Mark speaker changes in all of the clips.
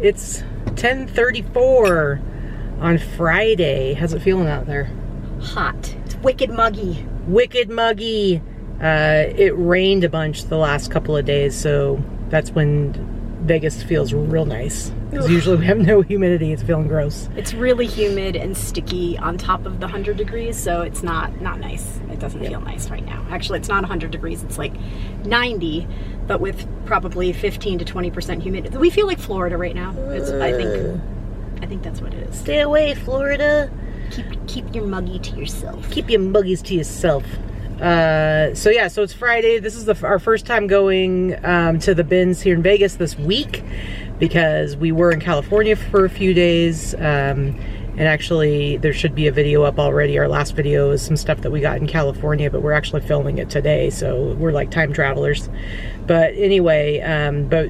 Speaker 1: It's 10:34 on Friday. How's it feeling out there?
Speaker 2: Hot. It's wicked muggy.
Speaker 1: Wicked muggy. It rained a bunch the last couple of days, so that's when Vegas feels real nice. Because usually we have no humidity. It's feeling gross.
Speaker 2: It's really humid and sticky on top of the 100 degrees, so it's not nice. It doesn't feel nice right now. Actually, it's not 100 degrees. It's like 90, but with probably 15 to 20% humidity. We feel like Florida right now. I think that's what it is.
Speaker 1: Stay away, Florida.
Speaker 2: Keep your muggy to yourself.
Speaker 1: Keep your muggies to yourself. So yeah, so it's Friday. This is our first time going to the bins here in Vegas this week, because we were in California for a few days, and actually there should be a video up already. Our last video is some stuff that we got in California, but we're actually filming it today, so we're like time travelers. But anyway, but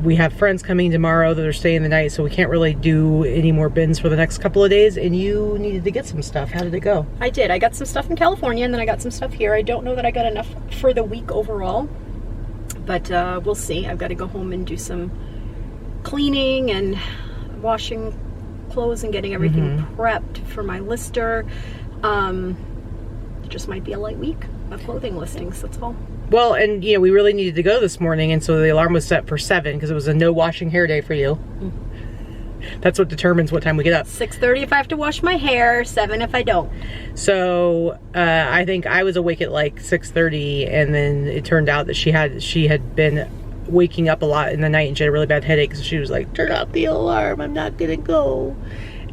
Speaker 1: we have friends coming tomorrow that are staying the night, so we can't really do any more bins for the next couple of days, and you needed to get some stuff. How did it go?
Speaker 2: I did. I got some stuff in California, and then I got some stuff here. I don't know that I got enough for the week overall, but we'll see. I've got to go home and do some cleaning and washing clothes and getting everything prepped for my lister. It just might be a light week of clothing listings, that's all.
Speaker 1: Well, and you know, we really needed to go this morning, and so the alarm was set for 7 because it was a no washing hair day for you. That's what determines what time we get up.
Speaker 2: 6:30 if I have to wash my hair, 7 if I don't.
Speaker 1: So I think I was awake at like 6:30, and then it turned out that she had been waking up a lot in the night, and she had a really bad headache, so she was like, turn off the alarm, I'm not gonna go.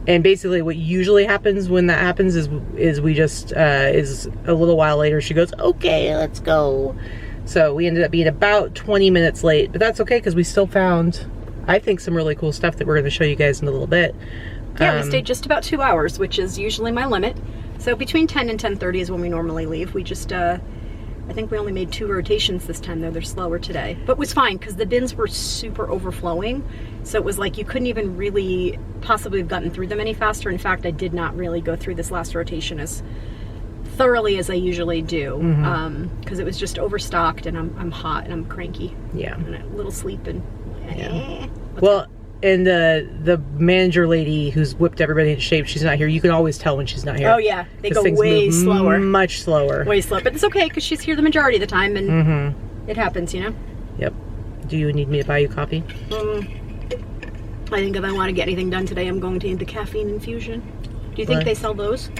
Speaker 1: And basically what usually happens when that happens is we just, is a little while later, she goes, okay, let's go. So we ended up being about 20 minutes late, but that's okay because we still found, I think, some really cool stuff that we're gonna show you guys in a little bit.
Speaker 2: Yeah, we stayed just about 2 hours, which is usually my limit. So between 10 and 10:30 is when we normally leave. We just, I think we only made 2 rotations this time, though. They're slower today. But it was fine, because the bins were super overflowing. So it was like you couldn't even really possibly have gotten through them any faster. In fact, I did not really go through this last rotation as thoroughly as I usually do. Because it was just overstocked, and I'm hot, and I'm cranky.
Speaker 1: Yeah.
Speaker 2: And a little sleep, and
Speaker 1: well, and the manager lady who's whipped everybody into shape, she's not here. You can always tell when she's not here.
Speaker 2: Oh yeah, they go way slower.
Speaker 1: Much slower.
Speaker 2: Way slower. But it's okay, because she's here the majority of the time, and it happens, you know?
Speaker 1: Yep. Do you need me to buy you coffee?
Speaker 2: I think if I want to get anything done today, I'm going to need the caffeine infusion. Do you think they sell those?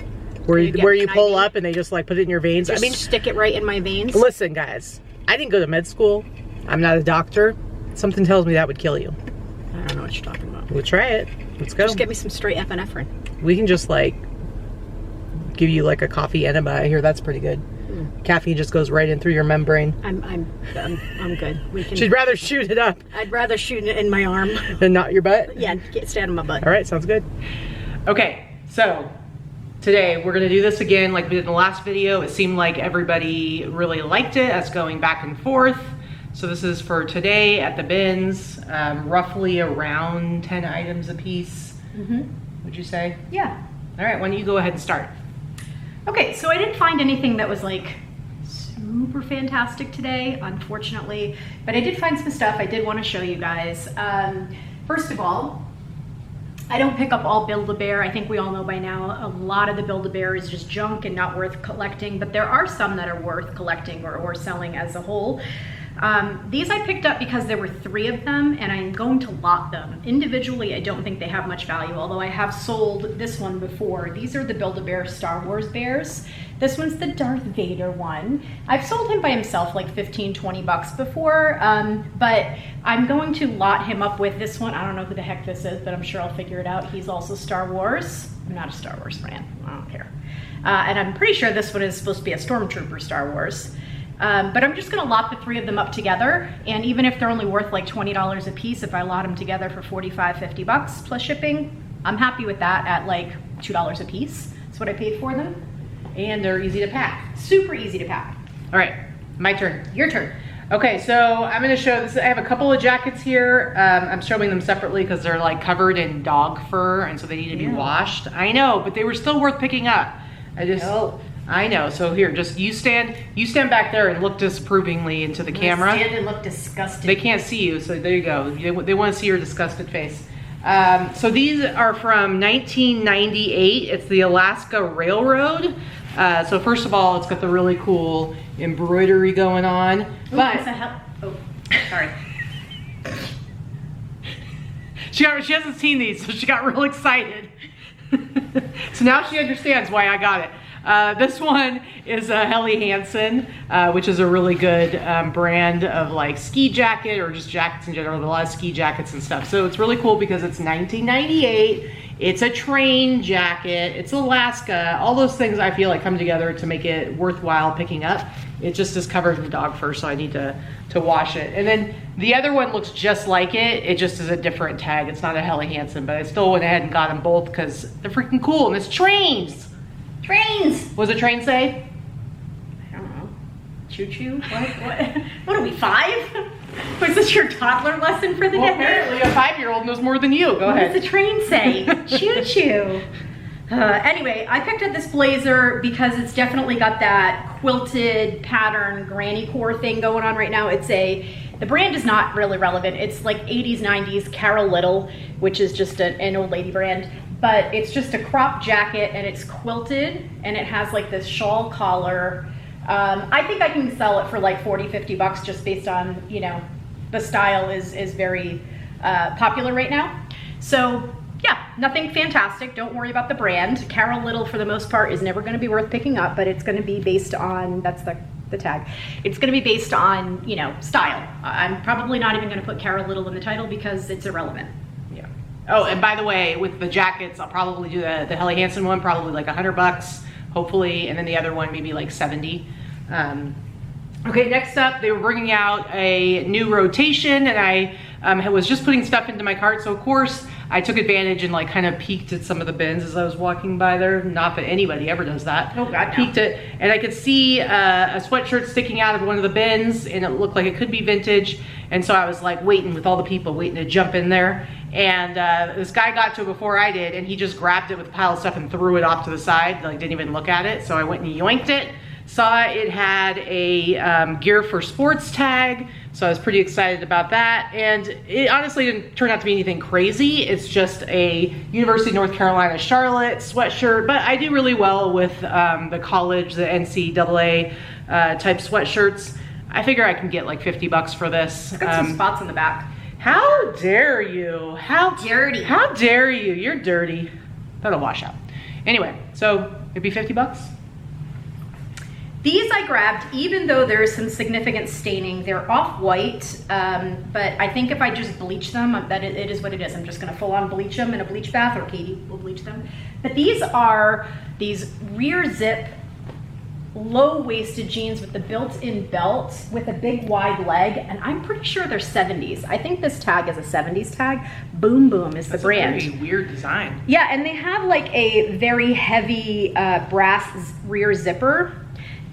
Speaker 1: Where you pull up and they just like put it in your veins?
Speaker 2: Just stick it right in my veins?
Speaker 1: Listen, guys, I didn't go to med school. I'm not a doctor. Something tells me that would kill you.
Speaker 2: I don't know what you're talking about.
Speaker 1: We'll try it. Let's go.
Speaker 2: Just get me some straight epinephrine.
Speaker 1: We can just like give you like a coffee enema. I hear that's pretty good. Caffeine just goes right in through your membrane.
Speaker 2: I'm good. We can.
Speaker 1: She'd rather shoot it up.
Speaker 2: I'd rather shoot it in my arm
Speaker 1: than not your butt.
Speaker 2: Yeah, stay on my butt.
Speaker 1: All right, sounds good. Okay, so today we're gonna do this again like we did in the last video. It seemed like everybody really liked it, us going back and forth. So this is for today at the bins, roughly around 10 items a piece. Would you say?
Speaker 2: Yeah.
Speaker 1: All right, why don't you go ahead and start?
Speaker 2: Okay, so I didn't find anything that was like super fantastic today, unfortunately, but I did find some stuff I did want to show you guys. First of all, I don't pick up all Build-A-Bear. I think we all know by now a lot of the Build-A-Bear is just junk and not worth collecting, but there are some that are worth collecting or selling as a whole. These I picked up because there were 3 of them, and I'm going to lot them. Individually, I don't think they have much value, although I have sold this one before. These are the Build-A-Bear Star Wars bears. This one's the Darth Vader one. I've sold him by himself like 15, 20 bucks before, but I'm going to lot him up with this one. I don't know who the heck this is, but I'm sure I'll figure it out. He's also Star Wars. I'm not a Star Wars fan. I don't care. And I'm pretty sure this one is supposed to be a Stormtrooper Star Wars. But I'm just gonna lot the 3 of them up together, and even if they're only worth like $20 a piece, if I lot them together for 45, 50 bucks plus shipping, I'm happy with that at like $2 a piece. That's what I paid for them.
Speaker 1: And they're easy to pack.
Speaker 2: Super easy to pack.
Speaker 1: All right, my turn.
Speaker 2: Your turn.
Speaker 1: Okay, so I'm gonna show this. I have a couple of jackets here. I'm showing them separately because they're like covered in dog fur, and so they need to be washed. I know, but they were still worth picking up. I know. So here, just you stand back there and look disapprovingly into the camera.
Speaker 2: Stand and look disgusted.
Speaker 1: They can't see you, so there you go. They want to see your disgusted face. So these are from 1998. It's the Alaska Railroad. So first of all, it's got the really cool embroidery going on.
Speaker 2: Ooh,
Speaker 1: but
Speaker 2: oh, sorry.
Speaker 1: She hasn't seen these, so she got real excited. So now she understands why I got it. This one is a Helly Hansen, which is a really good brand of like ski jacket or just jackets in general. A lot of ski jackets and stuff. So it's really cool because it's 1998. It's a train jacket. It's Alaska. All those things I feel like come together to make it worthwhile picking up. It just is covered in dog fur, so I need to wash it. And then the other one looks just like it. It just is a different tag. It's not a Helly Hansen, but I still went ahead and got them both because they're freaking cool. And it's trains.
Speaker 2: Trains.
Speaker 1: What does a train say?
Speaker 2: I don't know. Choo-choo? What are we, 5? Was this your toddler lesson for the day?
Speaker 1: Apparently a 5-year-old knows more than you. Go ahead.
Speaker 2: What does the train say? Choo-choo. Anyway, I picked up this blazer because it's definitely got that quilted pattern granny core thing going on right now. The brand is not really relevant. It's like 80s, 90s Carol Little, which is just an old lady brand. But it's just a crop jacket and it's quilted and it has like this shawl collar. I think I can sell it for like 40, 50 bucks just based on, you know, the style is very popular right now. So yeah, nothing fantastic. Don't worry about the brand. Carol Little for the most part is never going to be worth picking up, but it's going to be based on, that's the tag. It's going to be based on, you know, style. I'm probably not even going to put Carol Little in the title because it's irrelevant.
Speaker 1: Yeah. Oh, and by the way, with the jackets, I'll probably do the Helly Hansen one, probably like 100 bucks, hopefully, and then the other one maybe like 70. Okay, next up, they were bringing out a new rotation, and I was just putting stuff into my cart, so of course I took advantage and like kind of peeked at some of the bins as I was walking by there. Not that anybody ever does that.
Speaker 2: Oh God, no.
Speaker 1: Peeked it, and I could see a sweatshirt sticking out of one of the bins, and it looked like it could be vintage. And so I was like waiting with all the people, waiting to jump in there. And this guy got to it before I did, and he just grabbed it with a pile of stuff and threw it off to the side, like didn't even look at it. So I went and yoinked it. Saw it had a Gear for Sports tag, so I was pretty excited about that. And it honestly didn't turn out to be anything crazy. It's just a University of North Carolina Charlotte sweatshirt, but I do really well with the college, the NCAA type sweatshirts. I figure I can get like 50 bucks for this.
Speaker 2: It's got some spots on the back.
Speaker 1: How dare you? How
Speaker 2: dirty.
Speaker 1: How dare you? You're dirty. That'll wash out. Anyway, so it'd be 50 bucks.
Speaker 2: These I grabbed, even though there is some significant staining. They're off-white, but I think if I just bleach them, that it is what it is. I'm just gonna full-on bleach them in a bleach bath, or Katie will bleach them. But these are these rear zip, low-waisted jeans with the built-in belt with a big wide leg, and I'm pretty sure they're 70s. I think this tag is a 70s tag. Boom Boom is the brand.
Speaker 1: That's a very weird design.
Speaker 2: Yeah, and they have like a very heavy brass rear zipper.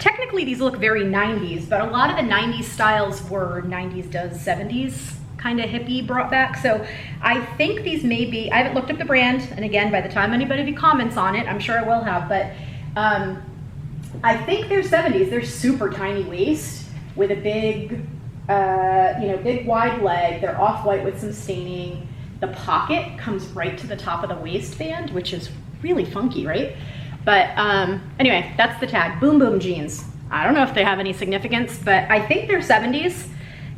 Speaker 2: Technically these look very 90s, but a lot of the 90s styles were 90s does 70s kind of hippie brought back. So I think these may be, I haven't looked up the brand, and again, by the time anybody comments on it, I'm sure I will have, but I think they're 70s. They're super tiny waist with a big, you know, big wide leg. They're off-white with some staining. The pocket comes right to the top of the waistband, which is really funky, right? But anyway, that's the tag, Boom Boom jeans. I don't know if they have any significance, but I think they're 70s.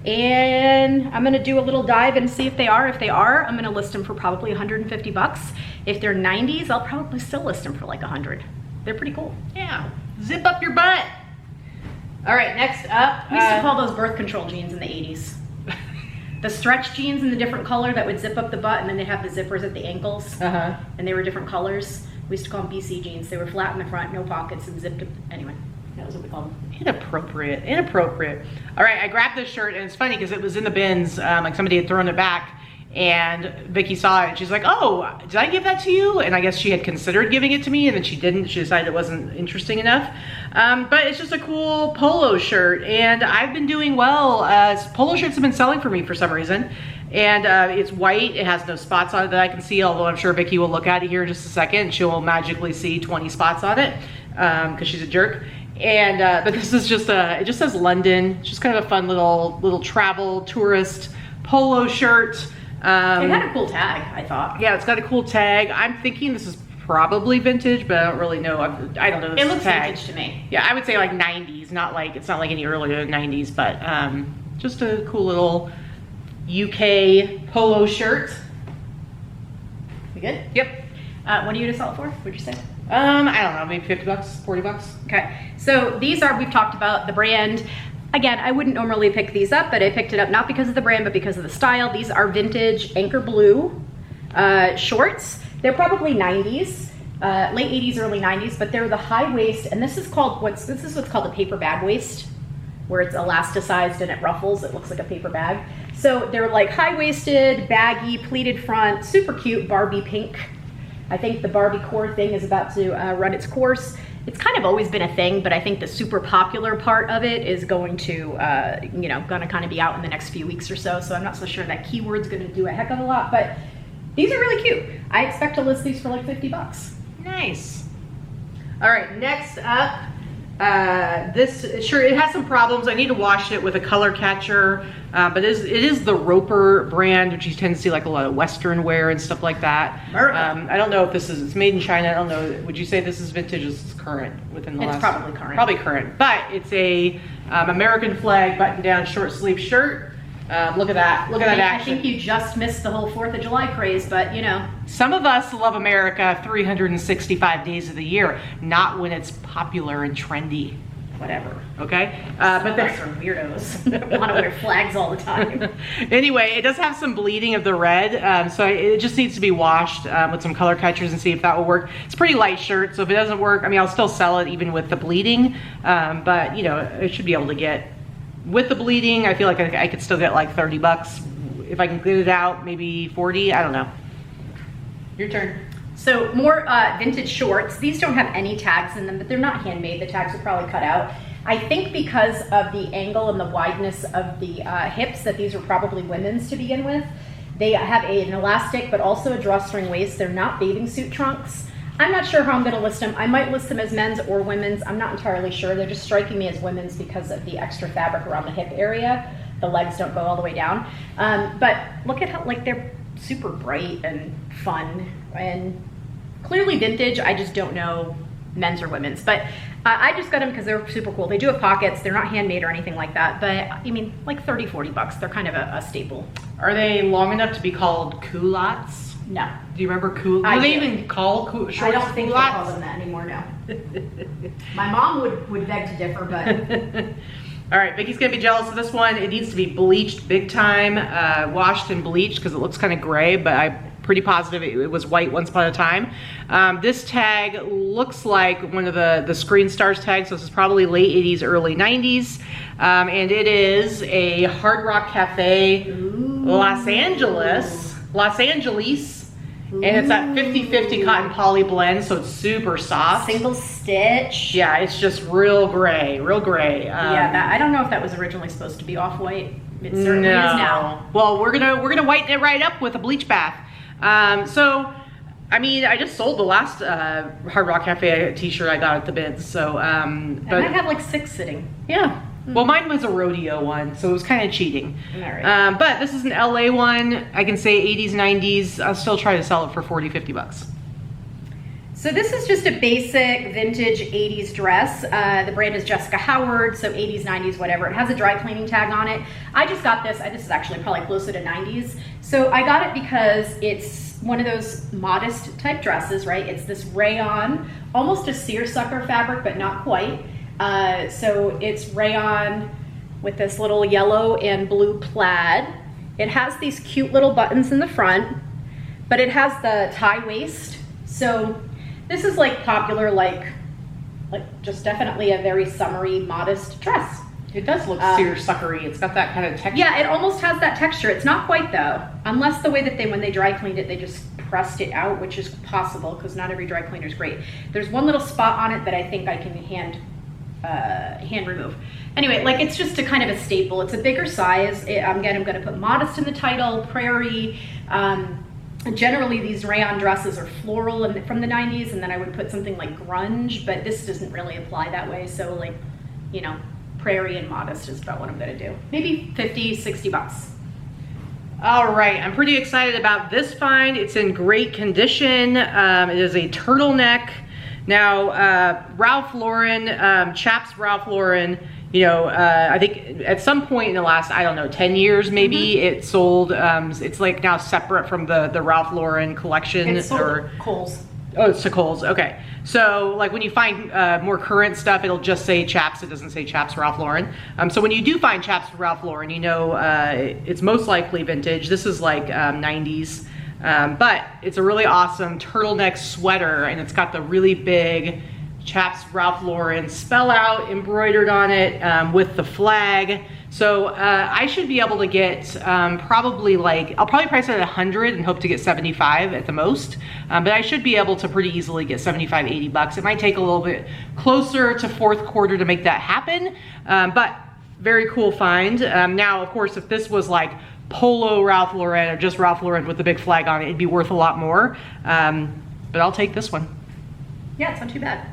Speaker 2: And I'm gonna do a little dive and see if they are. If they are, I'm gonna list them for probably 150 bucks. If they're 90s, I'll probably still list them for like 100. They're pretty cool.
Speaker 1: Yeah, zip up your butt. All right, next up.
Speaker 2: We used to call those birth control jeans in the 80s. The stretch jeans in the different color that would zip up the butt, and then they have the zippers at the ankles. And they were different colors. We used to call them BC jeans. They were flat in the front, no pockets, and zipped up. Anyway, that was what we called them.
Speaker 1: Inappropriate, inappropriate. All right, I grabbed this shirt, and it's funny because it was in the bins, like somebody had thrown it back, and Vicky saw it, and she's like, oh, did I give that to you? And I guess she had considered giving it to me, and then she didn't. She decided it wasn't interesting enough. But it's just a cool polo shirt, and I've been doing well. Polo shirts have been selling for me for some reason. And it's white, it has no spots on it that I can see, although I'm sure Vicky will look at it here in just a second and she'll magically see 20 spots on it. because she's a jerk. And but this is just it just says London. It's just kind of a fun little travel tourist polo shirt.
Speaker 2: It had a cool tag, I thought.
Speaker 1: Yeah, it's got a cool tag. I'm thinking this is probably vintage, but I don't really know. I don't know this
Speaker 2: It looks
Speaker 1: tag.
Speaker 2: vintage to me.
Speaker 1: Yeah, I would say like 90s. It's not like any earlier than 90s, but just a cool little UK polo shirt.
Speaker 2: We good?
Speaker 1: Yep.
Speaker 2: What are you gonna sell it for? What'd you say?
Speaker 1: I don't know, maybe 50 bucks, 40 bucks.
Speaker 2: Okay, so these are, we've talked about the brand. Again, I wouldn't normally pick these up, but I picked it up not because of the brand, but because of the style. These are vintage anchor blue shorts. They're probably 90s, late 80s, early 90s, but they're the high waist, and this is what's called a paper bag waist, where it's elasticized and it ruffles. It looks like a paper bag. So they're like high-waisted, baggy, pleated front, super cute, Barbie pink. I think the Barbie core thing is about to run its course. It's kind of always been a thing, but I think the super popular part of it is going to, gonna kind of be out in the next few weeks or so. So I'm not so sure that keyword's gonna do a heck of a lot, but these are really cute. I expect to list these for like 50 bucks.
Speaker 1: Nice. All right, next up, this shirt, it has some problems. I need to wash it with a color catcher, but it is the Roper brand, which you tend to see like a lot of Western wear and stuff like that. I don't know if it's made in China. I don't know. Would you say this is vintage or is this current within the last?
Speaker 2: It's probably current.
Speaker 1: Probably current, but it's a American flag button down short sleeve shirt. Look at that. Look at that action.
Speaker 2: I think you just missed the whole 4th of July craze, but you know.
Speaker 1: Some of us love America 365 days of the year, not when it's popular and trendy. Whatever, okay?
Speaker 2: But they're weirdos. Want to wear flags all the time.
Speaker 1: Anyway, it does have some bleeding of the red, so it just needs to be washed with some color catchers and see if that will work. It's a pretty light shirt, so if it doesn't work, I mean, I'll still sell it even with the bleeding, but you know, I should be able to get, with the bleeding, I feel like I could still get like 30 bucks. If I can get it out, maybe 40, I don't know. Your turn.
Speaker 2: So more vintage shorts. These don't have any tags in them, but they're not handmade. The tags are probably cut out. I think because of the angle and the wideness of the hips that these are probably women's to begin with. They have an elastic, but also a drawstring waist. They're not bathing suit trunks. I'm not sure how I'm gonna list them. I might list them as men's or women's. I'm not entirely sure. They're just striking me as women's because of the extra fabric around the hip area. The legs don't go all the way down. But look at how, like, they're super bright and fun and clearly vintage. I just don't know men's or women's, but I just got them because they're super cool. They do have pockets. They're not handmade or anything like that, but I mean, like 30, 40 bucks. They're kind of a staple.
Speaker 1: Are they long enough to be called culottes?
Speaker 2: No.
Speaker 1: Do you remember culottes? Do they even call shorts
Speaker 2: I don't think
Speaker 1: culottes?
Speaker 2: they call them that anymore, no. My mom would beg to differ, but.
Speaker 1: All right, Vicky's gonna be jealous of this one. It needs to be bleached big time, washed and bleached because it looks kind of gray, but I'm pretty positive it was white once upon a time. This tag looks like one of the Screen Stars tags, so this is probably late 80s, early 90s. And it is a Hard Rock Cafe, Los Angeles. And it's that 50-50 cotton poly blend, so it's super soft.
Speaker 2: Single stitch.
Speaker 1: Yeah, it's just real gray, real gray.
Speaker 2: Yeah, I don't know if that was originally supposed to be off-white. It certainly is now.
Speaker 1: Well, we're gonna whiten it right up with a bleach bath. So, I mean, I just sold the last Hard Rock Cafe t-shirt I got at the bids. So, but
Speaker 2: I have like 6 sitting.
Speaker 1: Yeah. Well, mine was a rodeo one, so it was kind of cheating.
Speaker 2: All right.
Speaker 1: But this is an LA one. I can say 80s, 90s. I'll still try to sell it for 40, 50 bucks.
Speaker 2: So this is just a basic vintage 80s dress. The brand is Jessica Howard, so 80s, 90s, whatever. It has a dry cleaning tag on it. I just got this. This is actually probably closer to 90s. So I got it because it's one of those modest type dresses, right? It's this rayon, almost a seersucker fabric, but not quite. So it's rayon with this little yellow and blue plaid. It has these cute little buttons in the front, but it has the tie waist. So this is like popular, like just definitely a very summery, modest dress.
Speaker 1: It does look seersuckery. It's got that kind of texture.
Speaker 2: Yeah, it almost has that texture. It's not quite though, unless the way that when they dry cleaned it, they just pressed it out, which is possible because not every dry cleaner is great. There's one little spot on it that I think I can hand remove. Anyway, like it's just a kind of a staple. It's a bigger size. Again, I'm going to put modest in the title, prairie. Generally, these rayon dresses are floral and from the 90s, and then I would put something like grunge, but this doesn't really apply that way. So like, you know, prairie and modest is about what I'm gonna do. Maybe 50, 60 bucks.
Speaker 1: All right, I'm pretty excited about this find. It's in great condition. It is a turtleneck. Now, Ralph Lauren, Chaps Ralph Lauren, you know, I think at some point in the last, I don't know, 10 years maybe, it sold, it's like now separate from the Ralph Lauren collection.
Speaker 2: It's sold at Kohl's.
Speaker 1: Oh, it's to Kohl's, okay. So like when you find more current stuff, it'll just say Chaps, it doesn't say Chaps Ralph Lauren. So when you do find Chaps Ralph Lauren, you know it's most likely vintage. This is like 90s, but it's a really awesome turtleneck sweater, and it's got the really big Chaps Ralph Lauren spell out embroidered on it with the flag. So I should be able to get probably like, I'll probably price it at 100 and hope to get 75 at the most. But I should be able to pretty easily get 75, 80 bucks. It might take a little bit closer to fourth quarter to make that happen. But very cool find. Now, of course, if this was like Polo Ralph Lauren or just Ralph Lauren with the big flag on it, it'd be worth a lot more. But I'll take this one.
Speaker 2: Yeah, it's not too bad.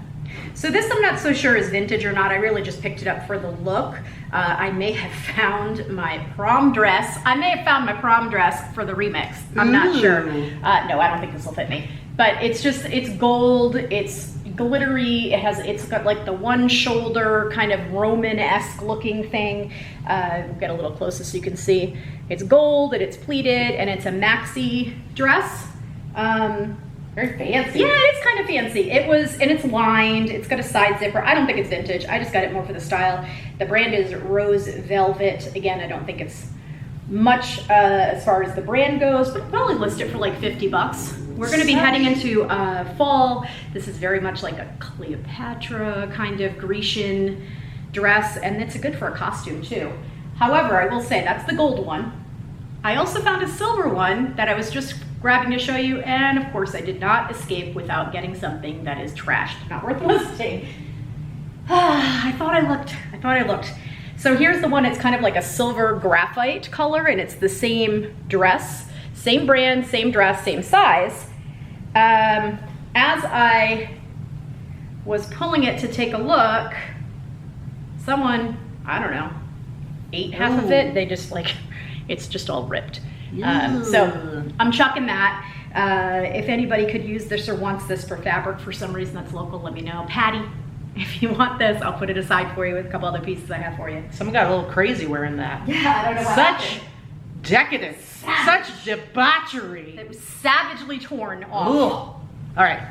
Speaker 2: So this I'm not so sure is vintage or not. I really just picked it up for the look. I may have found my prom dress. I may have found my prom dress for the remix. I'm not sure. No, I don't think this will fit me. But it's just, it's gold, it's glittery, it's got like the one shoulder kind of Roman-esque looking thing. We'll get a little closer so you can see. It's gold and it's pleated and it's a maxi dress.
Speaker 1: Very fancy.
Speaker 2: Yeah, it's kind of fancy. It was, and it's lined. It's got a side zipper. I don't think it's vintage. I just got it more for the style. The brand is Rose Velvet. Again, I don't think it's much as far as the brand goes, but I'll probably list it for like 50 bucks. We're going to be heading into fall. This is very much like a Cleopatra kind of Grecian dress, and it's good for a costume too. However, I will say that's the gold one. I also found a silver one that I was just grabbing to show you, and of course I did not escape without getting something that is trashed, not worth listing. I thought I looked. So here's the one, it's kind of like a silver graphite color, and it's the same dress, same brand, same dress, same size. As I was pulling it to take a look, someone, I don't know, ate half of it. They just like, it's just all ripped. So I'm chucking that. If anybody could use this or wants this for fabric for some reason that's local, let me know. Patty, if you want this, I'll put it aside for you with a couple other pieces I have for you.
Speaker 1: Someone got a little crazy wearing that.
Speaker 2: Yeah, I don't know what
Speaker 1: Such decadence, such debauchery.
Speaker 2: It was savagely torn off.
Speaker 1: Ugh. All right.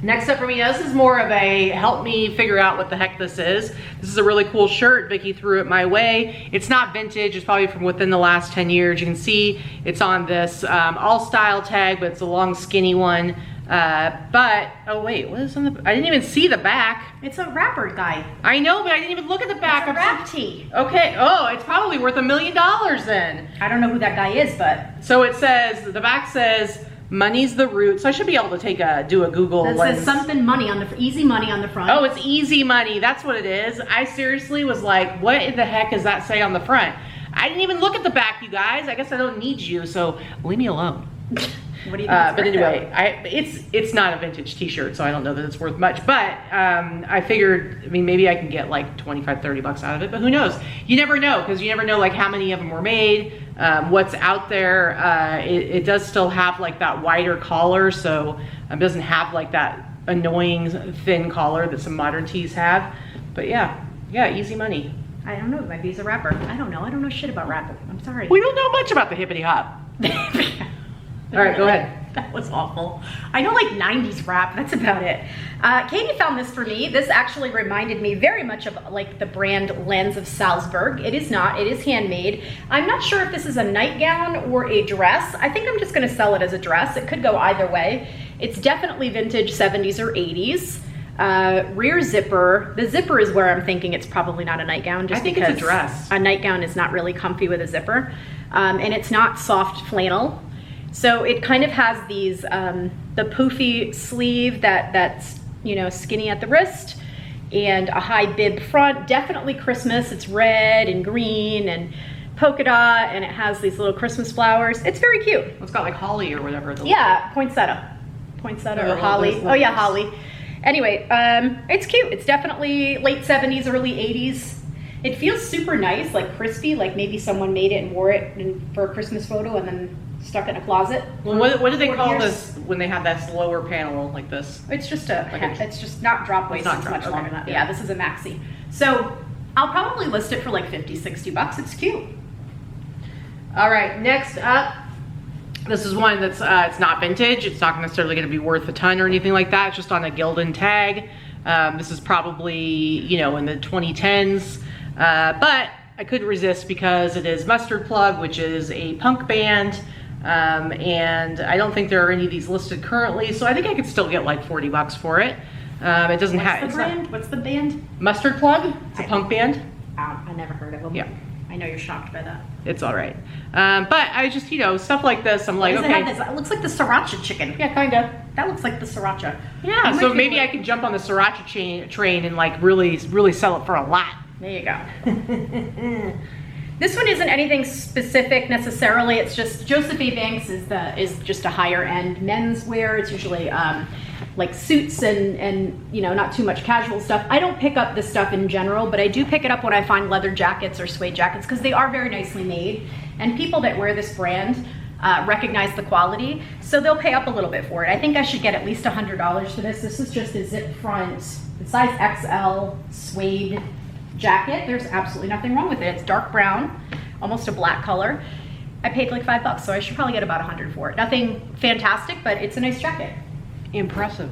Speaker 1: Next up for me, this is more of a help me figure out what the heck this is. This is a really cool shirt. Vicky threw it my way. It's not vintage. It's probably from within the last 10 years. You can see it's on this all style tag, but it's a long skinny one. But, oh wait, what is on the, I didn't even see the back.
Speaker 2: It's a wrapper guy.
Speaker 1: I know, but I didn't even look at the back.
Speaker 2: It's a wrap tee.
Speaker 1: Okay, oh, it's probably worth $1 million then.
Speaker 2: I don't know who that guy is, but.
Speaker 1: So it says, the back says, money's the root. So I should be able to take do a Google
Speaker 2: That
Speaker 1: lens.
Speaker 2: says something money on the, easy money on the front.
Speaker 1: Oh, it's easy money. That's what it is. I seriously was like, what the heck does that say on the front? I didn't even look at the back, you guys. I guess I don't need you, so leave me alone.
Speaker 2: What do you think?
Speaker 1: But anyway, it's not a vintage t-shirt, so I don't know that it's worth much. But I figured, I mean, maybe I can get like 25, 30 bucks out of it, but who knows? You never know, because you never know like how many of them were made, what's out there. It does still have like that wider collar, so it doesn't have like that annoying thin collar that some modern tees have. But yeah, easy money.
Speaker 2: I don't know, maybe he's a rapper. I don't know shit about rapping. I'm sorry.
Speaker 1: We don't know much about the hippity hop. All right, go ahead.
Speaker 2: That was awful. I know like 90s rap, that's about it. Katie found this for me. This actually reminded me very much of like the brand Lens of Salzburg. It is not, it is handmade. I'm not sure if this is a nightgown or a dress. I think I'm just gonna sell it as a dress. It could go either way. It's definitely vintage 70s or 80s. Rear zipper. The zipper is where I'm thinking it's probably not a nightgown, just because
Speaker 1: it's a dress.
Speaker 2: A nightgown is not really comfy with a zipper. And it's not soft flannel. So it kind of has these, the poofy sleeve that's, you know, skinny at the wrist and a high bib front. Definitely Christmas. It's red and green and polka dot, and it has these little Christmas flowers. It's very cute.
Speaker 1: It's got like holly or whatever.
Speaker 2: Yeah, poinsettia or holly. Oh yeah, holly. Anyway, it's cute. It's definitely late 70s, early 80s. It feels super nice, like crispy, like maybe someone made it and wore it for a Christmas photo and then stuck it in a closet.
Speaker 1: Well, what do they call this when they have that lower panel like this?
Speaker 2: It's just it's just not drop waist. It's much longer than that. Yeah, this is a maxi. So I'll probably list it for like 50, 60 bucks. It's cute.
Speaker 1: All right, next up, this is one that's it's not vintage. It's not necessarily going to be worth a ton or anything like that. It's just on a Gildan tag. This is probably, you know, in the 2010s. But I couldn't resist because it is Mustard Plug, which is a punk band. And I don't think there are any of these listed currently, so I think I could still get like 40 bucks for it. It doesn't have.
Speaker 2: What's the brand? What's the band?
Speaker 1: Mustard Plug. It's a punk band.
Speaker 2: I never heard of them.
Speaker 1: Yeah.
Speaker 2: I know you're shocked by that.
Speaker 1: It's all right. But I just, you know, stuff like this, I'm like, okay.
Speaker 2: It looks like the sriracha chicken.
Speaker 1: Yeah, kind of.
Speaker 2: That looks like the sriracha.
Speaker 1: Yeah, so maybe I could jump on the sriracha train and like really sell it for a lot.
Speaker 2: There you go. This one isn't anything specific necessarily. It's just Joseph A. Banks is just a higher end men's wear. It's usually like suits and you know, not too much casual stuff. I don't pick up this stuff in general, but I do pick it up when I find leather jackets or suede jackets because they are very nicely made, and people that wear this brand recognize the quality, so they'll pay up a little bit for it. I think I should get at least $100 for this. This is just a zip front, size XL suede jacket. There's absolutely nothing wrong with it. It's dark brown, almost a black color. I paid like $5, so I should probably get about 100 for it. Nothing fantastic, but it's a nice jacket.
Speaker 1: Impressive.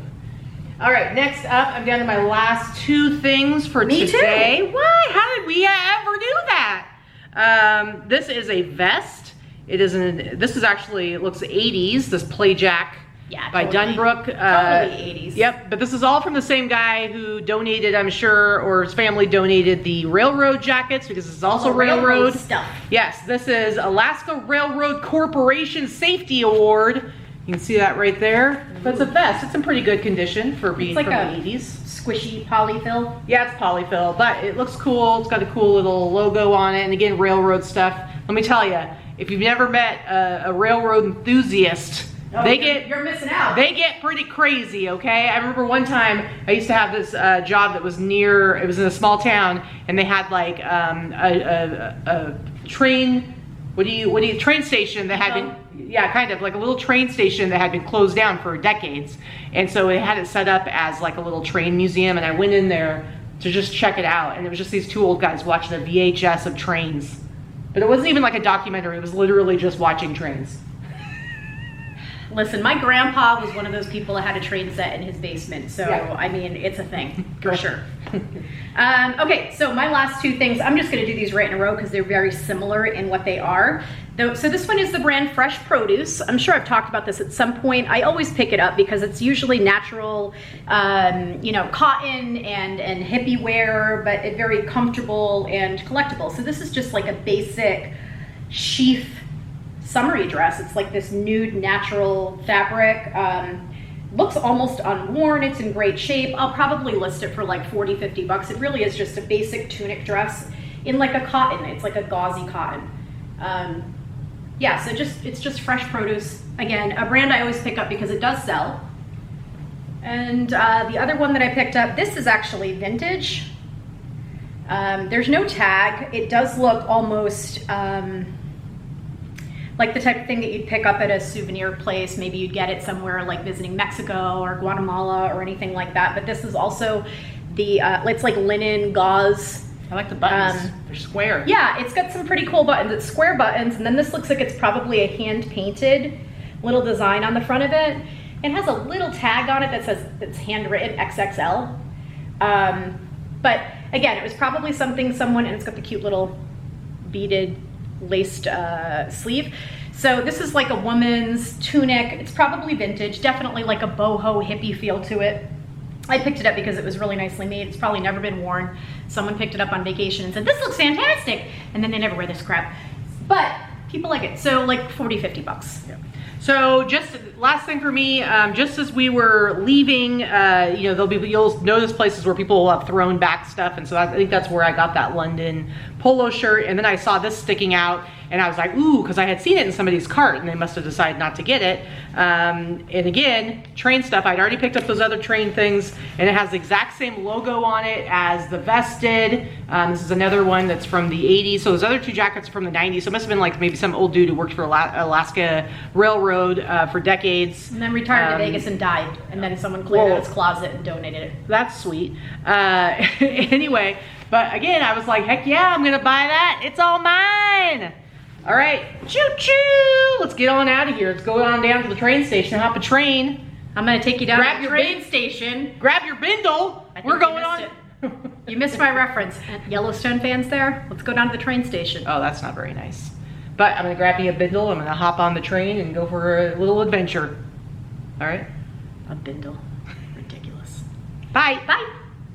Speaker 1: All right, next up, I'm down to my last two things for
Speaker 2: Me
Speaker 1: today.
Speaker 2: too.
Speaker 1: Why? How did we ever do that? This is a vest. This is actually, it looks 80s, this Play Jack.
Speaker 2: Yeah,
Speaker 1: by
Speaker 2: totally.
Speaker 1: Dunbrook.
Speaker 2: Totally 80s.
Speaker 1: Yep, but this is all from the same guy who donated, I'm sure, or his family donated the railroad jackets, because this is also railroad
Speaker 2: stuff.
Speaker 1: Yes, this is Alaska Railroad Corporation Safety Award. You can see that right there. But it's a vest. It's in pretty good condition for being
Speaker 2: like
Speaker 1: from the 80s.
Speaker 2: Squishy polyfill.
Speaker 1: Yeah, it's polyfill, but it looks cool. It's got a cool little logo on it, and again, railroad stuff. Let me tell you, if you've never met a railroad enthusiast, you're missing out. They get pretty crazy, okay? I remember one time I used to have this job that was near, it was in a small town, and they had like a train, train station that had been, yeah, kind of like a little train station that had been closed down for decades. And so it had it set up as like a little train museum, and I went in there to just check it out, and it was just these two old guys watching a VHS of trains. But it wasn't even like a documentary, it was literally just watching trains.
Speaker 2: Listen, my grandpa was one of those people that had a train set in his basement, so yeah. I mean, it's a thing, for sure. Okay, so my last two things, I'm just gonna do these right in a row because they're very similar in what they are. So this one is the brand Fresh Produce. I'm sure I've talked about this at some point. I always pick it up because it's usually natural, you know, cotton and hippie wear, but it very comfortable and collectible. So this is just like a basic sheath summery dress. It's like this nude natural fabric. Looks almost unworn. It's in great shape. I'll probably list it for like 40, 50 bucks. It really is just a basic tunic dress in like a cotton. It's like a gauzy cotton. Yeah, so it's just Fresh Produce. Again, a brand I always pick up because it does sell. And the other one that I picked up, this is actually vintage. There's no tag. It does look almost like the type of thing that you'd pick up at a souvenir place. Maybe you'd get it somewhere like visiting Mexico or Guatemala or anything like that. But this is also the, it's like linen gauze.
Speaker 1: I like the buttons. They're square.
Speaker 2: Yeah, it's got some pretty cool buttons. It's square buttons, and then this looks like it's probably a hand-painted little design on the front of it. It has a little tag on it that says it's handwritten XXL. But again, it was probably something and it's got the cute little beaded laced sleeve. So this is like a woman's tunic. It's probably vintage, definitely like a boho hippie feel to it. I picked it up because it was really nicely made. It's probably never been worn. Someone picked it up on vacation and said, this looks fantastic. And then they never wear this crap. But people like it. So like 40, 50 bucks.
Speaker 1: Yeah. So just last thing for me, just as we were leaving, you know, you'll notice places where people will have thrown back stuff, and so I think that's where I got that London polo shirt, and then I saw this sticking out, and I was like, ooh, because I had seen it in somebody's cart, and they must have decided not to get it. And again, train stuff. I'd already picked up those other train things, and it has the exact same logo on it as the vest did. This is another one that's from the 80s. So those other two jackets are from the 90s. So it must have been like maybe some old dude who worked for Alaska Railroad for decades.
Speaker 2: And then retired to Vegas and died. And then someone cleared out his closet and donated it.
Speaker 1: That's sweet. Anyway, but again, I was like, heck yeah, I'm gonna buy that. It's all mine. All right, choo-choo. Let's get on out of here. Let's go on down to the train station, hop a train.
Speaker 2: I'm gonna take you down to the train station.
Speaker 1: Grab your bindle. We're going on.
Speaker 2: You missed my reference. Yellowstone fans there? Let's go down to the train station.
Speaker 1: Oh, that's not very nice. But I'm gonna grab me a bindle. I'm gonna hop on the train and go for a little adventure. All right?
Speaker 2: A bindle. Ridiculous.
Speaker 1: Bye.
Speaker 2: Bye.